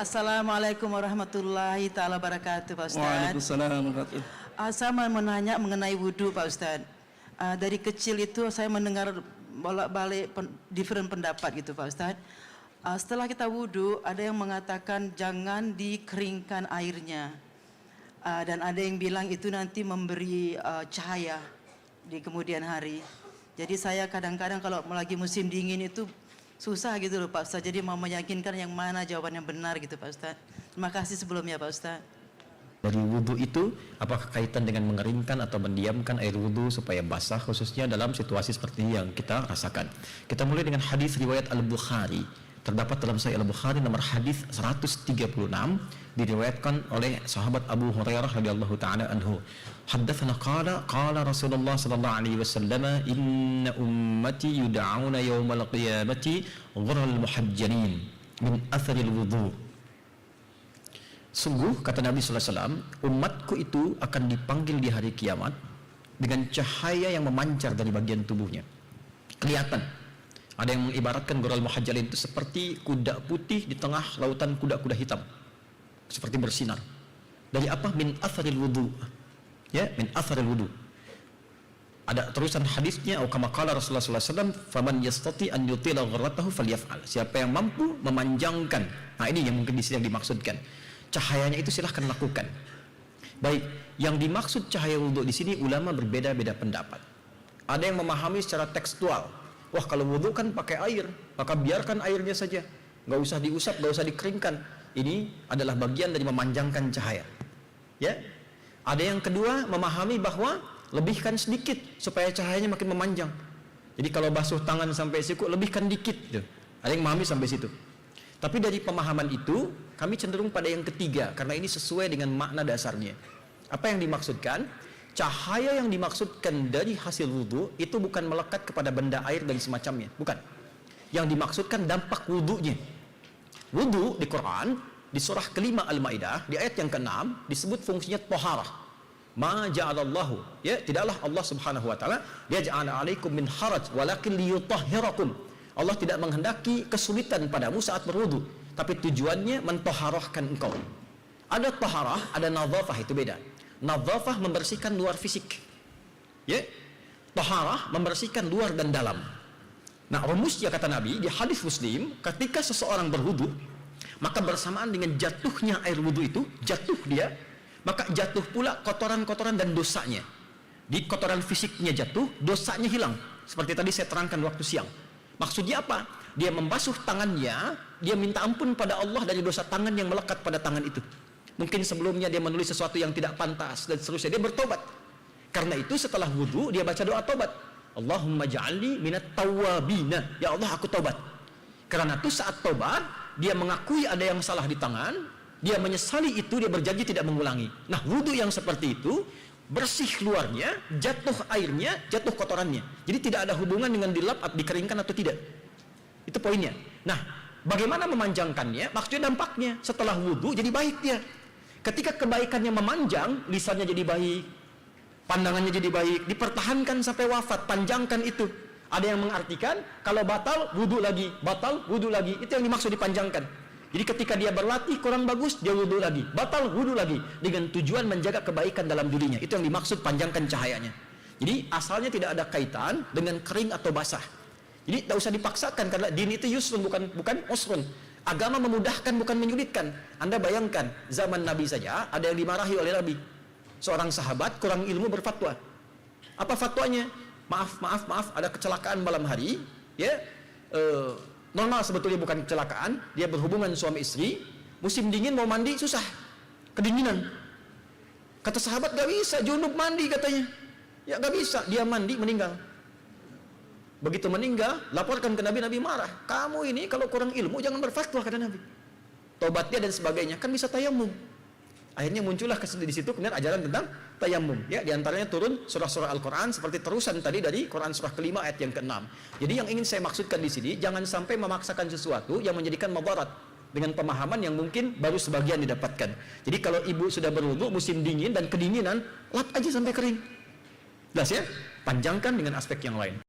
Assalamualaikum warahmatullahi ta'ala wabarakatuh, Pak Ustaz. Waalaikumsalam warahmatullahi. Saya mau menanya mengenai wudhu, Pak Ustaz. Dari kecil itu saya mendengar bolak-balik different pendapat gitu, Pak Ustaz. Setelah kita wudhu, ada yang mengatakan jangan dikeringkan airnya. Dan ada yang bilang itu nanti memberi cahaya di kemudian hari. Jadi saya kadang-kadang kalau lagi musim dingin itu susah gitu loh Pak Ustaz. Jadi mau meyakinkan yang mana jawaban yang benar gitu Pak Ustaz. Terima kasih sebelumnya Pak Ustaz. Dari wudhu itu, apakah kaitan dengan mengeringkan atau mendiamkan air wudhu supaya basah, khususnya dalam situasi seperti yang kita rasakan? Kita mulai dengan hadis riwayat Al-Bukhari. Terdapat dalam Sahih Al-Bukhari nomor hadis 136, diriwayatkan oleh sahabat Abu Hurairah radhiyallahu taala anhu. Haddatsana qala Rasulullah sallallahu alaihi wasallam, inna ummati yud'auna yaumal qiyamati ghurral muhajjalin min atharil wudu. Sungguh kata Nabi sallallahu alaihi wasallam, umatku itu akan dipanggil di hari kiamat dengan cahaya yang memancar dari bagian tubuhnya. Kelihatan. Ada yang mengibaratkan ghurral muhajjalin itu seperti kuda putih di tengah lautan kuda-kuda hitam. Seperti bersinar. Dari apa? Min atharil wudu. Ya, min atharil wudu. Ada terusan hadisnya, atau kama qala Rasulullah sallallahu alaihi wasallam, faman yastati an yutila ghurratahu falyaf'al. Siapa yang mampu memanjangkan. Nah, ini yang mungkin di sini yang dimaksudkan. Cahayanya itu silahkan lakukan. Baik, yang dimaksud cahaya wudu di sini ulama berbeda-beda pendapat. Ada yang memahami secara tekstual. Wah, kalau wudu kan pakai air, maka biarkan airnya saja. Nggak usah diusap, nggak usah dikeringkan. Ini adalah bagian dari memanjangkan cahaya. Ya. Ada yang kedua memahami bahwa lebihkan sedikit supaya cahayanya makin memanjang. Jadi kalau basuh tangan sampai siku, lebihkan dikit. Tuh. Ada yang memahami sampai situ. Tapi dari pemahaman itu, kami cenderung pada yang ketiga, karena ini sesuai dengan makna dasarnya. Apa yang dimaksudkan? Cahaya yang dimaksudkan dari hasil wudhu itu bukan melekat kepada benda air dan semacamnya, bukan. Yang dimaksudkan dampak wudhunya. Wudhu di Quran, di surah kelima Al-Ma'idah, di ayat yang ke-6 disebut fungsinya toharah. Ma ja'alallahu, ya, tidaklah Allah subhanahu wa ta'ala yaj'ala alaikum min haraj walakin liyutahhirakum. Allah tidak menghendaki kesulitan padamu saat berwudhu, tapi tujuannya mentoharahkan engkau. Ada toharah, ada nadhafah, itu beda. Nadhafah membersihkan luar fisik, ya. Taharah membersihkan luar dan dalam. Nah, rumusnya kata Nabi di hadis Muslim, ketika seseorang berwudu, maka bersamaan dengan jatuhnya air wudu itu, jatuh dia, maka jatuh pula kotoran-kotoran dan dosanya. Di kotoran fisiknya jatuh, dosanya hilang. Seperti tadi saya terangkan waktu siang. Maksudnya apa? Dia membasuh tangannya, dia minta ampun pada Allah dari dosa tangan yang melekat pada tangan itu. Mungkin sebelumnya dia menulis sesuatu yang tidak pantas dan seterusnya, dia bertobat. Karena itu setelah wudhu dia baca doa tobat. Allahumma ja'alni minat tawwabina. Ya Allah, aku tobat. Karena itu saat tobat dia mengakui ada yang salah di tangan, dia menyesali itu, dia berjanji tidak mengulangi. Nah, wudhu yang seperti itu bersih luarnya, jatuh airnya, jatuh kotorannya. Jadi tidak ada hubungan dengan dilap, dikeringkan atau tidak. Itu poinnya. Nah, bagaimana memanjangkannya? Maksudnya dampaknya setelah wudhu jadi baik dia. Ketika kebaikannya memanjang, lisannya jadi baik, pandangannya jadi baik, dipertahankan sampai wafat, panjangkan itu. Ada yang mengartikan kalau batal wudhu lagi, batal wudhu lagi, itu yang dimaksud dipanjangkan. Jadi ketika dia berlatih kurang bagus, dia wudhu lagi, batal wudhu lagi, dengan tujuan menjaga kebaikan dalam dirinya. Itu yang dimaksud panjangkan cahayanya. Jadi asalnya tidak ada kaitan dengan kering atau basah. Jadi tidak usah dipaksakan, karena din itu yusrun, bukan usrun. Agama memudahkan, bukan menyulitkan. Anda bayangkan zaman Nabi saja ada yang dimarahi oleh Nabi. Seorang sahabat kurang ilmu berfatwa. Apa fatwanya? Maaf, ada kecelakaan malam hari, ya. Normal sebetulnya bukan kecelakaan, dia berhubungan suami istri, musim dingin mau mandi susah, kedinginan. Kata sahabat, gak bisa junub mandi katanya. Ya gak bisa, dia mandi meninggal. Begitu meninggal, laporkan ke Nabi, Nabi marah. Kamu ini kalau kurang ilmu jangan berfatwa, kata Nabi. Tobat dia dan sebagainya, kan bisa tayamum. Akhirnya muncullah di situ kemudian ajaran tentang tayamum. Ya, diantaranya turun surah-surah Al-Quran seperti terusan tadi dari Quran surah kelima ayat yang ke-6. Jadi yang ingin saya maksudkan di sini, jangan sampai memaksakan sesuatu yang menjadikan madarat dengan pemahaman yang mungkin baru sebagian didapatkan. Jadi kalau ibu sudah berwudu musim dingin dan kedinginan, lap aja sampai kering. Jelas ya? Panjangkan dengan aspek yang lain.